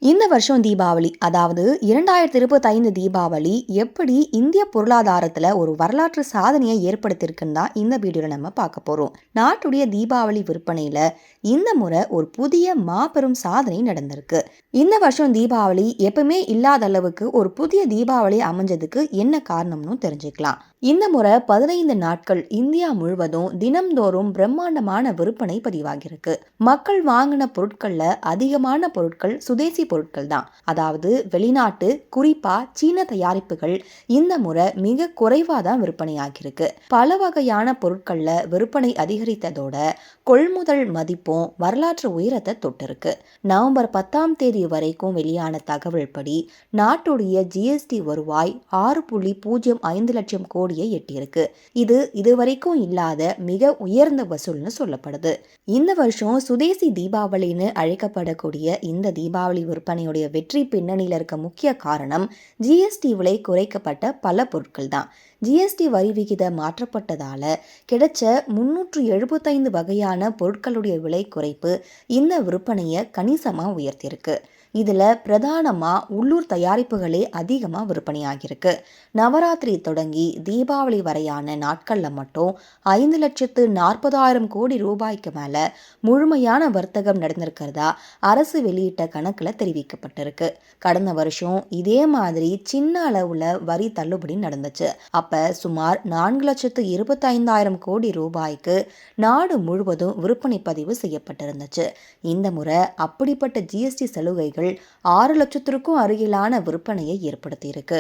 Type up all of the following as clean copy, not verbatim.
இந்த வருஷம் தீபாவளி, அதாவது 2025 தீபாவளி எப்படி இந்திய பொருளாதாரத்துல ஒரு வரலாற்று சாதனையை ஏற்படுத்தியிருக்குன்னு தான் இந்த வீடியோல நம்ம பார்க்க போறோம். நாட்டுடைய தீபாவளி விற்பனையில இந்த முறை ஒரு புதிய மாபெரும் சாதனை நடந்திருக்கு. இந்த வருஷம் தீபாவளி எப்பவுமே இல்லாத அளவுக்கு ஒரு புதிய தீபாவளி அமைஞ்சதுக்கு என்ன காரணம்னு தெரிஞ்சுக்கலாம். இந்த முறை 15 நாட்கள் இந்தியா முழுவதும் தினம்தோறும் பிரம்மாண்டமான விற்பனை பதிவாகியிருக்கு. மக்கள் வாங்கின பொருட்கள்ல அதிகமான பொருட்கள் சுதேசி பொருட்கள் தான். அதாவது வெளிநாட்டு, குறிப்பா சீன தயாரிப்புகள் இந்த முறை மிக குறைவா தான் விற்பனையாகிருக்கு. பல வகையான பொருட்கள்ல விற்பனை அதிகரித்ததோட கொள்முதல் மதிப்பும் வரலாற்று உயரத்தை தொட்டிருக்கு. நவம்பர் 10ஆம் தேதி வரைக்கும் வெளியான தகவல் படி நாட்டுடைய ஜிஎஸ்டி வருவாய் 6.05 லட்சம் கோடியை எட்டியிருக்கு. இது இதுவரைக்கும் இல்லாத மிக உயர்ந்த வசூல்னு சொல்லப்படுது. இந்த வருஷம் சுதேசி தீபாவளின்னு அழைக்கப்படக்கூடிய இந்த தீபாவளி விற்பனையுடைய வெற்றி பின்னணியில் இருக்க முக்கிய காரணம் ஜிஎஸ்டி விலை குறைக்கப்பட்ட பல பொருட்கள் தான். ஜிஎஸ்டி வரி விகித மாற்றப்பட்டதால கிடைச்ச 375 வகையான பொருட்களுடைய விலை குறைப்பு இந்த விற்பனையை கணிசமா உயர்த்தியிருக்கு. இதுல பிரதானமா உள்ளூர் தயாரிப்புகளே அதிகமா விற்பனையாகிருக்கு. நவராத்திரி தொடங்கி தீபாவளி வரையான நாட்கள்ல மட்டும் 5,40,000 கோடி ரூபாய்க்கு மேல முழுமையான வர்த்தகம் நடந்திருக்கிறதா அரசு வெளியிட்ட கணக்குல தெரிவிக்கப்பட்டிருக்கு. கடந்த வருஷம் இதே மாதிரி சின்ன அளவுல வரி தள்ளுபடி நடந்துச்சு. அப்ப சுமார் 4,25,000 கோடி ரூபாய்க்கு நாடு முழுவதும் விற்பனை பதிவு செய்யப்பட்டிருந்துச்சு. இந்த முறை அப்படிப்பட்ட ஜிஎஸ்டி சலுகைகள் 6 லட்சத்திற்கும் அருகிலான விற்பனையை ஏற்படுத்தியிருக்கு.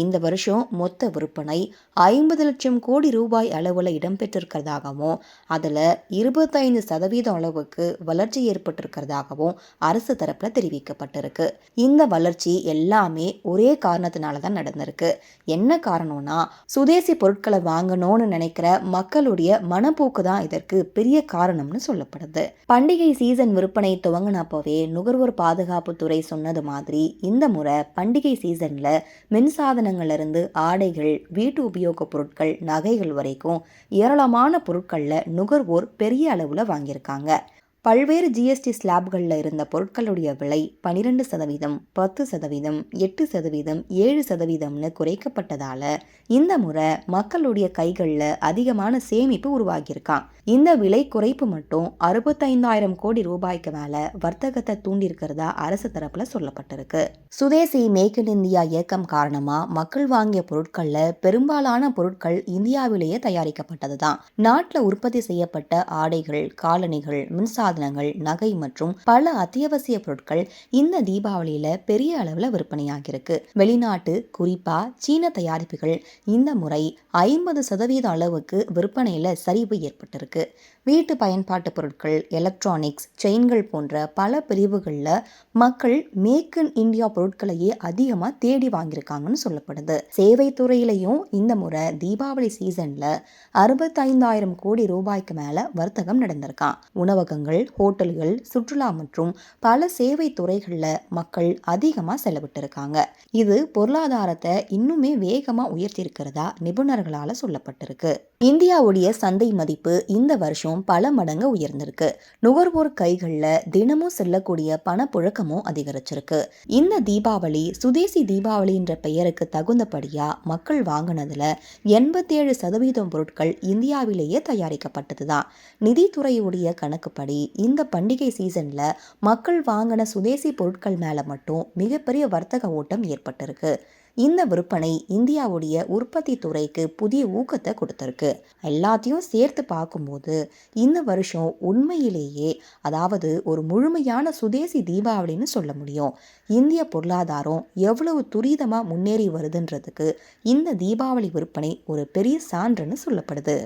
இந்த வருஷம் மொத்த விற்பனை 50 லட்சம் கோடி ரூபாய் அளவுல இடம்பெற்றிருக்கிறதாகவும் அதுல 25% அளவுக்கு வளர்ச்சி ஏற்பட்டிருக்கிறதாகவும் அரசு தரப்புல தெரிவிக்கப்பட்டிருக்கு. இந்த வளர்ச்சி எல்லாமே ஒரே காரணத்தினால தான் நடந்திருக்கு. என்ன காரணம்னா சுதேசி பொருட்களை வாங்கணும்னு நினைக்கிற மக்களுடைய மனப்போக்கு தான் இதற்கு பெரிய காரணம்னு சொல்லப்படுது. பண்டிகை சீசன் விற்பனை துவங்கினப்பவே நுகர்வோர் பாதுகாப்பு துறை சொன்னது மாதிரி இந்த முறை பண்டிகை சீசன்ல மின்சாதனங்கள்ல இருந்து ஆடைகள், வீட்டு உபயோக பொருட்கள், நகைகள் வரைக்கும் ஏராளமான பொருட்கள்ல நுகர்வோர் பெரிய அளவுல வாங்கியிருக்காங்க. பல்வேறு ஜிஎஸ்டி ஸ்லாப்களில் இருந்த பொருட்களுடைய விலை 12%, 10%, 8%, 7%ன்னு குறைக்கப்பட்டதால இந்த முறை மக்களுடைய கைகளில் அதிகமான சேமிப்பு உருவாகியிருக்கான். இந்த விலை குறைப்பு மட்டும் 65,000 கோடி ரூபாய்க்கு மேல வர்த்தகத்தை தூண்டியிருக்கிறதா அரசு தரப்புல சொல்லப்பட்டிருக்கு. சுதேசி மேக் இன் இந்தியா இயக்கம் காரணமா மக்கள் வாங்கிய பொருட்கள்ல பெரும்பாலான பொருட்கள் இந்தியாவிலேயே தயாரிக்கப்பட்டது தான். நாட்டில் உற்பத்தி செய்யப்பட்ட ஆடைகள், காலணிகள், மின்சாதனங்கள், நகை மற்றும் பல அத்தியாவசிய பொருட்கள் இந்த தீபாவளியில பெரிய அளவுல விற்பனையாகிருக்கு. வெளிநாட்டு, குறிப்பா சீன தயாரிப்புகள் இந்த முறை 50% அளவுக்கு விற்பனையில சரிவு ஏற்பட்டிருக்கு. வீட்டு பயன்பாட்டு பொருட்கள், எலக்ட்ரானிக்ஸ், செயின்கள் போன்ற பல பிரிவுகள்ல மக்கள் மேக் இன் இந்தியா பொருட்களையே அதிகமா தேடி வாங்கியிருக்காங்கன்னு சொல்லப்படுது. சேவை துறையிலையும் இந்த முறை தீபாவளி சீசன்ல 65,000 கோடி ரூபாய்க்கு மேல வர்த்தகம் நடந்திருக்கான். உணவகங்கள், ஹோட்டல்கள், சுற்றுலா மற்றும் பல சேவை துறைகள்ல மக்கள் அதிகமா செலவிட்டிருக்காங்க. இது பொருளாதாரத்தை இன்னுமே வேகமா உயர்த்தியிருக்கிறதா நிபுணர்களால சொல்லப்பட்டிருக்கு. இந்தியாவுடைய சந்தை மதிப்பு இந்த வருஷம் பல மடங்கு உயர்ந்திருக்கு. நுகர்வோர் கைகள்ல தினமும் செல்லக்கூடிய பணப்புழக்கமும் அதிகரிச்சிருக்கு. இந்த தீபாவளி சுதேசி தீபாவளின்ற பெயருக்கு தகுந்தபடியா மக்கள் வாங்கினதுல 87% பொருட்கள் இந்தியாவிலேயே தயாரிக்கப்பட்டதுதான். நிதித்துறையுடைய கணக்குப்படி இந்த பண்டிகை சீசன்ல மக்கள் வாங்கின சுதேசி பொருட்கள் மேல மட்டும் மிகப்பெரிய வர்த்தக ஓட்டம் ஏற்பட்டிருக்கு. இந்த விற்பனை இந்தியாவுடைய உற்பத்தி துறைக்கு புதிய ஊக்கத்தை கொடுத்திருக்கு. எல்லாத்தையும் சேர்த்து பார்க்கும்போது இந்த வருஷம் உண்மையிலேயே அதாவது ஒரு முழுமையான சுதேசி தீபாவளின்னு சொல்ல முடியும். இந்திய பொருளாதாரம் எவ்வளவு துரிதமா முன்னேறி வருதுன்றதுக்கு இந்த தீபாவளி விற்பனை ஒரு பெரிய சான்றுன்னு சொல்லப்படுது.